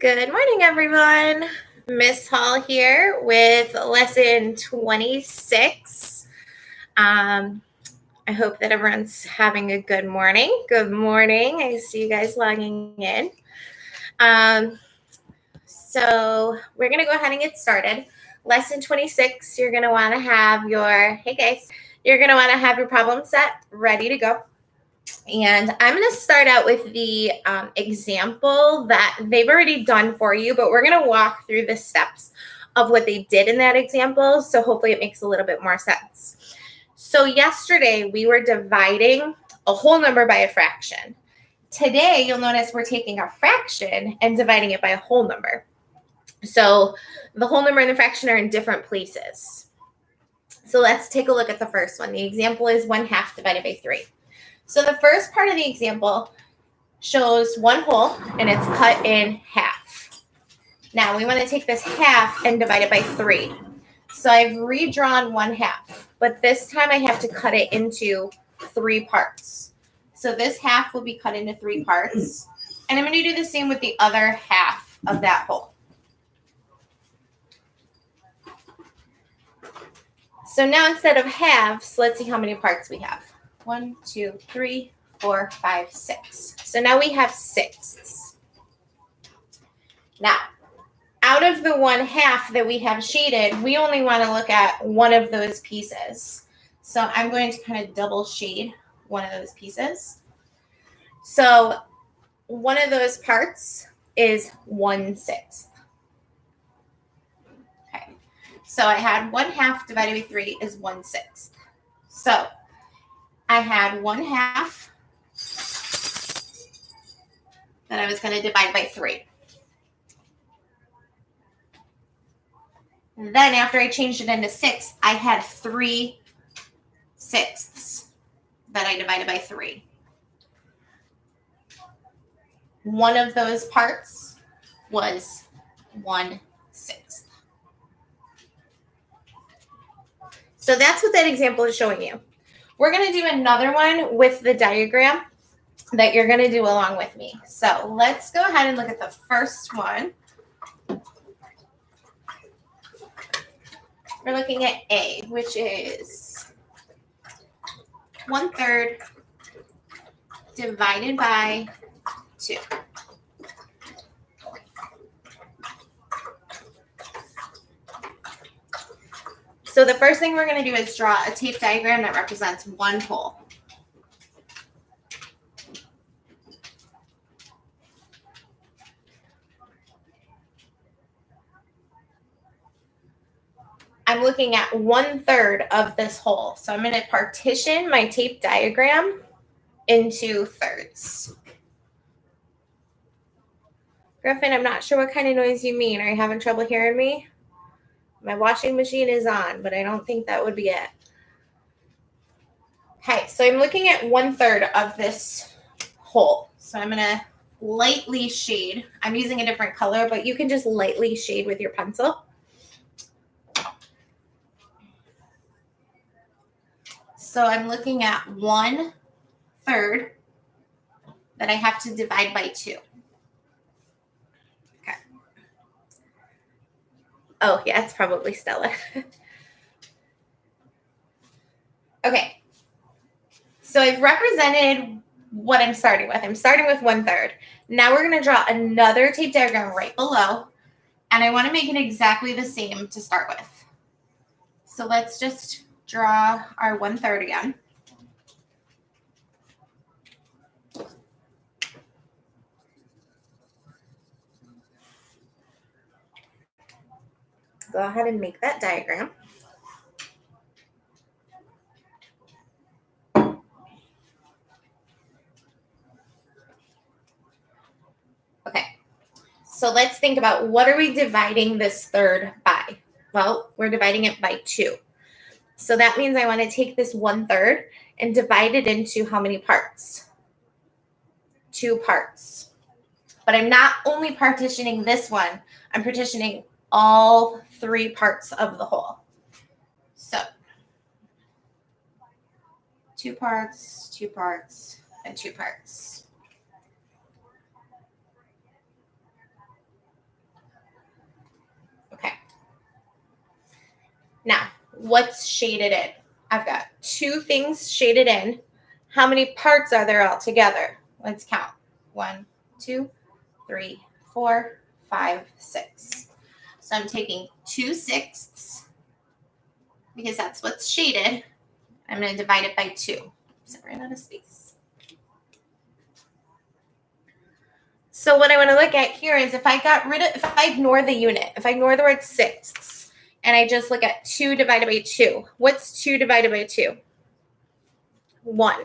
Good morning, everyone. Miss Hall here with lesson 26. I hope that everyone's having a good morning. Good morning. I see you guys logging in. So we're going to go ahead and get started. Lesson 26, you're going to want to have your, you're going to want to have your problem set ready to go. And I'm going to start out with the example that they've already done for you, but we're going to walk through the steps of what they did in that example. So hopefully it makes a little bit more sense. So yesterday we were dividing a whole number by a fraction. Today you'll notice we're taking a fraction and dividing it by a whole number. So the whole number and the fraction are in different places. So let's take a look at the first one. The example is 1/2 divided by 3. So the first part of the example shows one whole and it's cut in half. Now we want to take this half and divide it by 3. So I've redrawn 1/2, but this time I have to cut it into 3 parts. So this half will be cut into 3 parts. And I'm going to do the same with the other half of that whole. So now instead of halves, let's see how many parts we have. 1, 2, 3, 4, 5, 6. So now we have 6. Now, out of the 1/2 that we have shaded, we only want to look at one of those pieces. So I'm going to kind of double shade one of those pieces. So one of those parts is 1/6. Okay. So I had 1/2 divided by 3 is 1/6. So I had 1/2 that I was going to divide by 3. And then after I changed it into 6, I had 3/6 that I divided by 3. One of those parts was 1/6. So that's what that example is showing you. We're going to do another one with the diagram that you're going to do along with me. So let's go ahead and look at the first one. We're looking at A, which is 1/3 divided by 2. So the first thing we're going to do is draw a tape diagram that represents one whole. I'm looking at 1/3 of this whole. So I'm going to partition my tape diagram into thirds. Griffin, I'm not sure what kind of noise you mean. Are you having trouble hearing me? My washing machine is on, but I don't think that would be it. Okay, so I'm looking at 1/3 of this whole. So I'm going to lightly shade. I'm using a different color, but you can just lightly shade with your pencil. So I'm looking at 1/3 that I have to divide by 2. Okay. Oh, yeah, it's probably Stella. Okay. So I've represented what I'm starting with. I'm starting with 1/3. Now we're going to draw another tape diagram right below, and I want to make it exactly the same to start with. So let's just draw our 1/3 again. Go ahead and make that diagram. Okay, so let's think about what are we dividing this third by? Well, we're dividing it by 2. So that means I want to take this 1/3 and divide it into how many parts? 2 parts. But I'm not only partitioning this one, I'm partitioning all 3 parts of the whole. So 2 parts, 2 parts, and 2 parts. Now, what's shaded in? I've got 2 things shaded in. How many parts are there all together? Let's count. 1, 2, 3, 4, 5, 6. So I'm taking 2/6 because that's what's shaded. I'm going to divide it by 2. So I ran out of space. So what I want to look at here is if I ignore the unit, if I ignore the word sixths, and I just look at 2 divided by 2, what's 2 divided by 2? 1.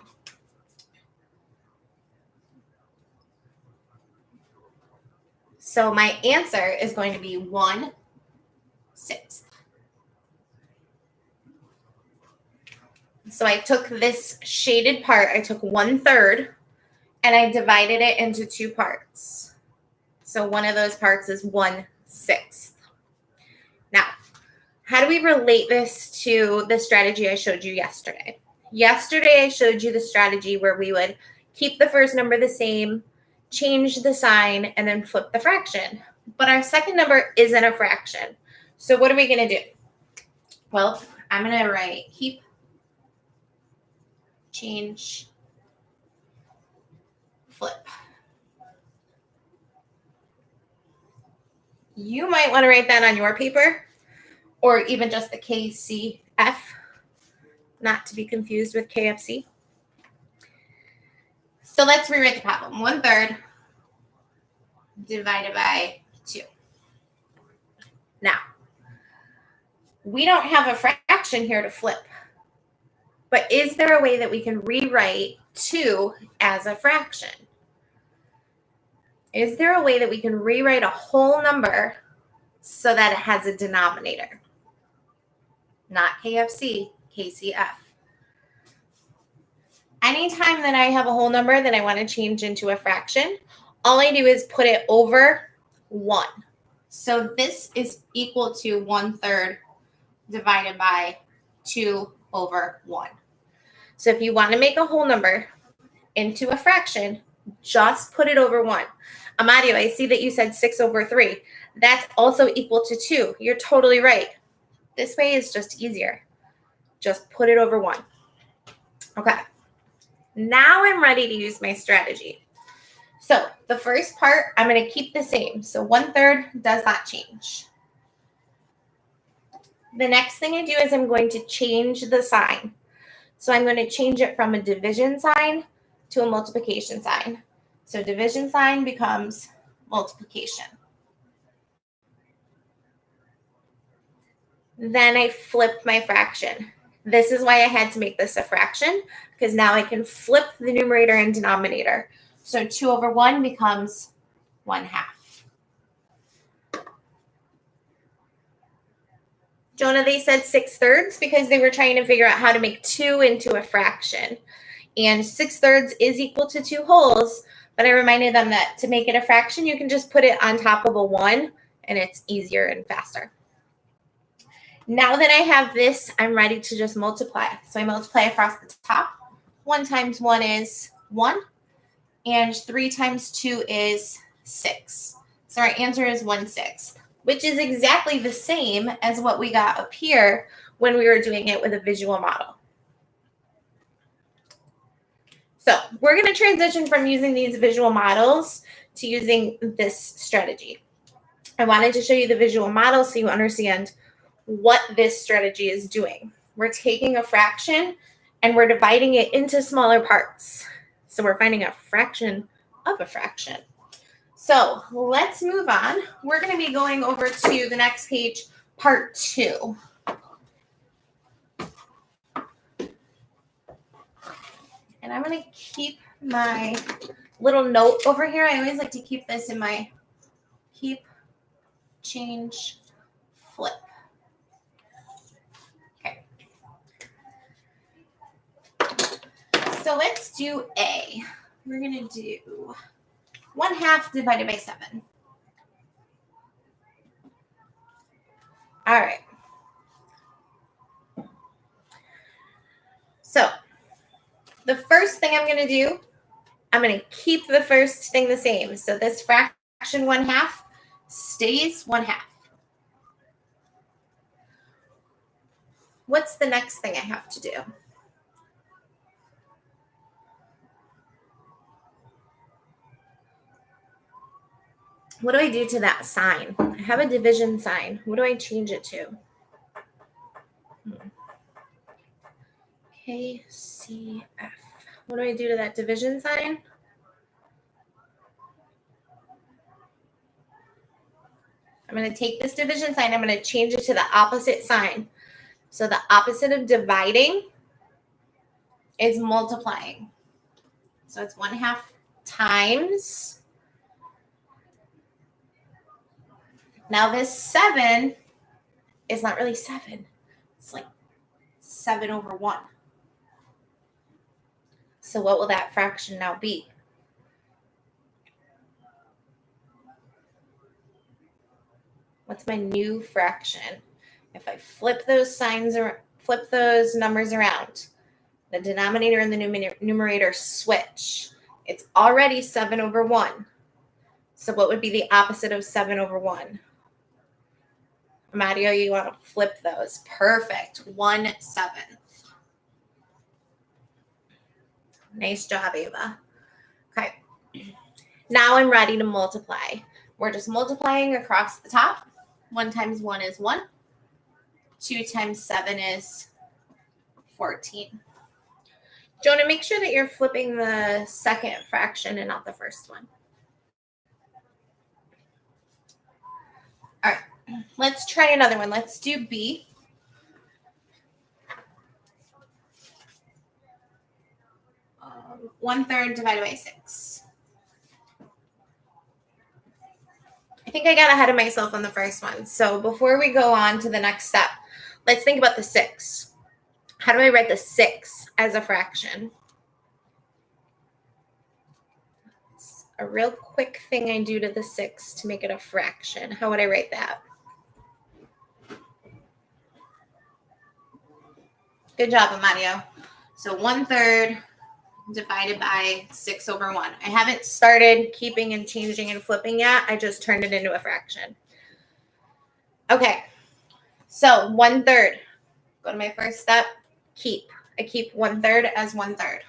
So my answer is going to be 1/6. So I took this shaded part, I took 1/3, and I divided it into 2 parts. So one of those parts is 1/6. Now, how do we relate this to the strategy I showed you yesterday? Yesterday, I showed you the strategy where we would keep the first number the same, change the sign, and then flip the fraction. But our second number isn't a fraction. So what are we going to do? Well, I'm going to write keep, change, flip. You might want to write that on your paper, or even just the KCF, not to be confused with KFC. So let's rewrite the problem. 1/3 divided by 2. Now, we don't have a fraction here to flip, but is there a way that we can rewrite 2 as a fraction? Is there a way that we can rewrite a whole number so that it has a denominator? Not KFC, KCF. Anytime that I have a whole number that I want to change into a fraction, all I do is put it over 1. So this is equal to 1/3 divided by 2/1. So if you want to make a whole number into a fraction, just put it over 1. Amadio, I see that you said 6/3. That's also equal to 2. You're totally right. This way is just easier. Just put it over 1. Okay. Now I'm ready to use my strategy. So the first part, I'm going to keep the same. So 1/3 does not change. The next thing I do is I'm going to change the sign. So I'm going to change it from a division sign to a multiplication sign. So division sign becomes multiplication. Then I flip my fraction. This is why I had to make this a fraction, because now I can flip the numerator and denominator. So 2/1 becomes 1/2. Jonah, they said 6/3 because they were trying to figure out how to make 2 into a fraction. And 6/3 is equal to 2 wholes, but I reminded them that to make it a fraction, you can just put it on top of a 1, and it's easier and faster. Now that I have this, I'm ready to just multiply. So I multiply across the top. 1 times 1 is 1, and 3 times 2 is 6. So our answer is 1/6, which is exactly the same as what we got up here when we were doing it with a visual model. So we're going to transition from using these visual models to using this strategy. I wanted to show you the visual model so you understand what this strategy is doing. We're taking a fraction and we're dividing it into smaller parts. So we're finding a fraction of a fraction. So let's move on. We're going to be going over to the next page, part 2. And I'm going to keep my little note over here. I always like to keep this in my keep, change, flip. Okay. So let's do A. We're going to do 1/2 divided by 7. All right. So the first thing I'm going to do, I'm going to keep the first thing the same. So this fraction 1/2 stays 1/2. what's the next thing I have to do? What do I do to that sign? I have a division sign. What do I change it to? KCF. What do I do to that division sign? I'm going to take this division sign. I'm going to change it to the opposite sign. So the opposite of dividing is multiplying. So it's 1/2 times. Now this 7 is not really 7. It's like 7/1. So what will that fraction now be? What's my new fraction? If I flip those signs or flip those numbers around, the denominator and the numerator switch. It's already 7/1. So what would be the opposite of 7/1? Mario, you want to flip those. Perfect. 1/7. Nice job, Ava. Okay. Now I'm ready to multiply. We're just multiplying across the top. 1 times 1 is 1. 2 times 7 is 14. Jonah, make sure that you're flipping the second fraction and not the first one. All right. Let's try another one. Let's do B. One-third divided by 6. I think I got ahead of myself on the first one. So before we go on to the next step, let's think about the 6. How do I write the 6 as a fraction? It's a real quick thing I do to the 6 to make it a fraction. How would I write that? Good job, Amadio. So 1/3 divided by 6/1. I haven't started keeping and changing and flipping yet. I just turned it into a fraction. Okay, so 1/3. Go to my first step, keep. I keep 1/3 as 1/3.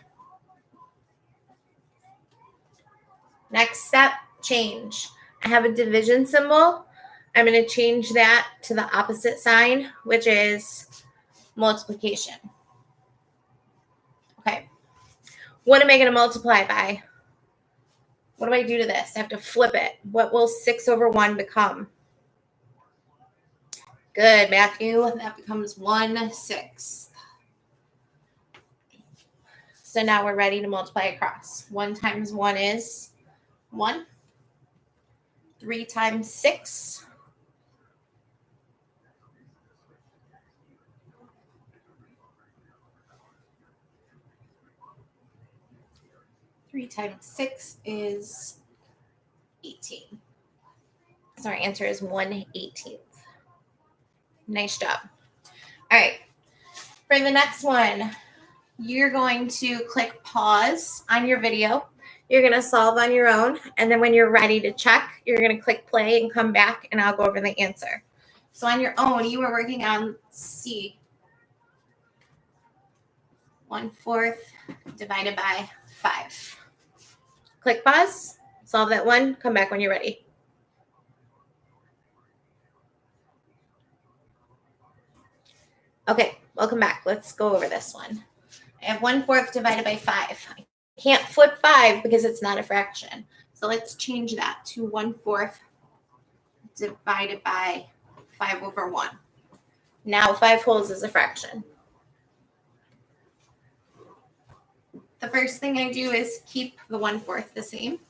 Next step, change. I have a division symbol. I'm going to change that to the opposite sign, which is multiplication. Okay. What am I going to multiply by? What do I do to this? I have to flip it. What will 6/1 become? Good, Matthew. That becomes 1/6. So now we're ready to multiply across. 1 times 1 is 1. 3 times 6. 3 times 6 is 18. So our answer is 1/18. Nice job. All right. For the next one, you're going to click pause on your video. You're going to solve on your own. And then when you're ready to check, you're going to click play and come back and I'll go over the answer. So on your own, you were working on C. 1/4 divided by 5. Click pause, solve that one, come back when you're ready. Okay, welcome back. Let's go over this one. I have 1/4 divided by 5. I can't flip 5 because it's not a fraction. So let's change that to 1/4 divided by 5/1. Now 5 wholes is a fraction. The first thing I do is keep the 1/4 the same.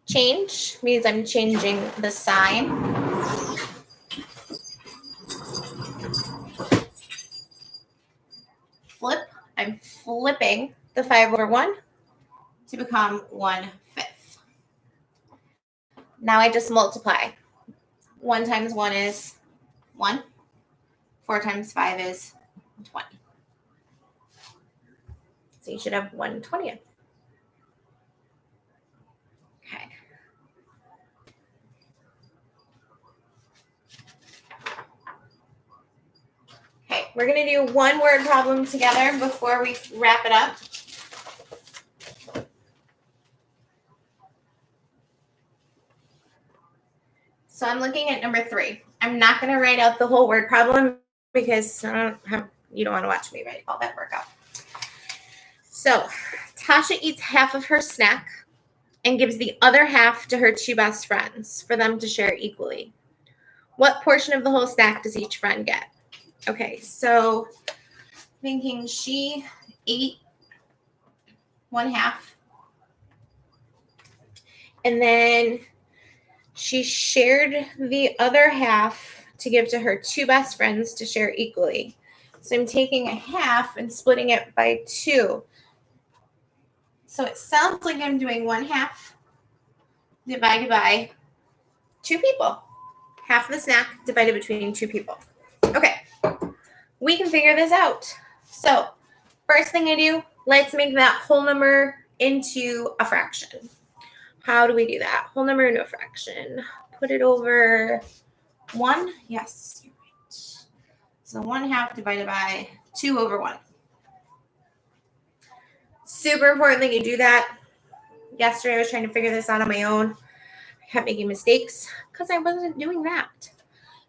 Change means I'm changing the sign. Flip, I'm flipping the 5/1 to become 1/5. Now I just multiply. 1 times 1 is 1. 4 times 5 is 20. So you should have 1/20. Okay. We're going to do one word problem together before we wrap it up. So I'm looking at number 3. I'm not going to write out the whole word problem because you don't want to watch me write all that work out. So Tasha eats half of her snack and gives the other half to her 2 best friends for them to share equally. What portion of the whole snack does each friend get? Okay, so thinking she ate 1/2, and then she shared the other half to give to her 2 best friends to share equally. So I'm taking a half and splitting it by 2. So it sounds like I'm doing 1/2 divided by 2 people. Half of the snack divided between 2 people. Okay, we can figure this out. So first thing I do, let's make that whole number into a fraction. How do we do that? Whole number into a fraction. Put it over 1. Yes, you're right. So 1/2 divided by 2 over 1. Super important that you do that. Yesterday I was trying to figure this out on my own. I kept making mistakes because I wasn't doing that.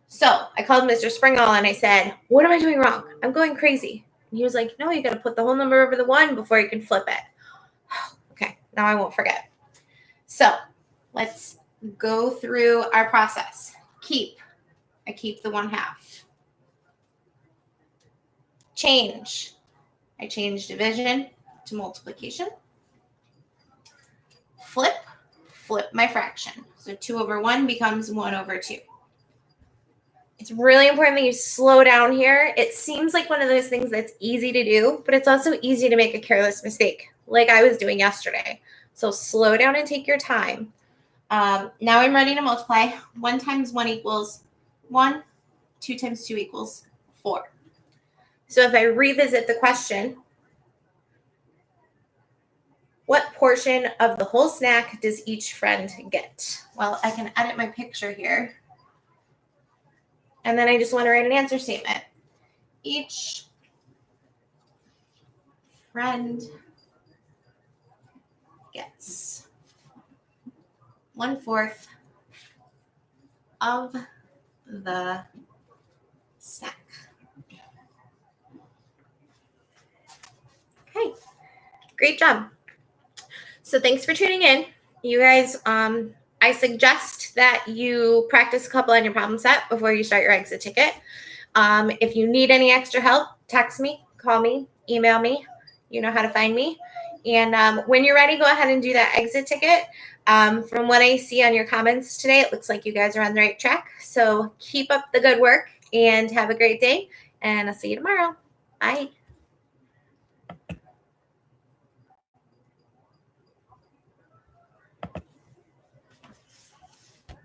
So I called Mr. Springall and I said, what am I doing wrong? I'm going crazy. And he was like, no, you got to put the whole number over the 1 before you can flip it. Okay, now I won't forget. So let's go through our process. I keep the 1/2. Change. I change division to multiplication. Flip my fraction. So 2 over 1 becomes 1 over 2. It's really important that you slow down here. It seems like one of those things that's easy to do, but it's also easy to make a careless mistake, like I was doing yesterday. So slow down and take your time. Now I'm ready to multiply. 1 times 1 equals 1. 2 times 2 equals 4. So if I revisit the question, what portion of the whole snack does each friend get? Well, I can edit my picture here. And then I just want to write an answer statement. Each friend gets 1/4 of the snack. Okay, great job. So thanks for tuning in. You guys, I suggest that you practice a couple on your problem set before you start your exit ticket. If you need any extra help, text me, call me, email me. You know how to find me. And when you're ready, go ahead and do that exit ticket. From what I see on your comments today, it looks like you guys are on the right track. So keep up the good work and have a great day. And I'll see you tomorrow. Bye.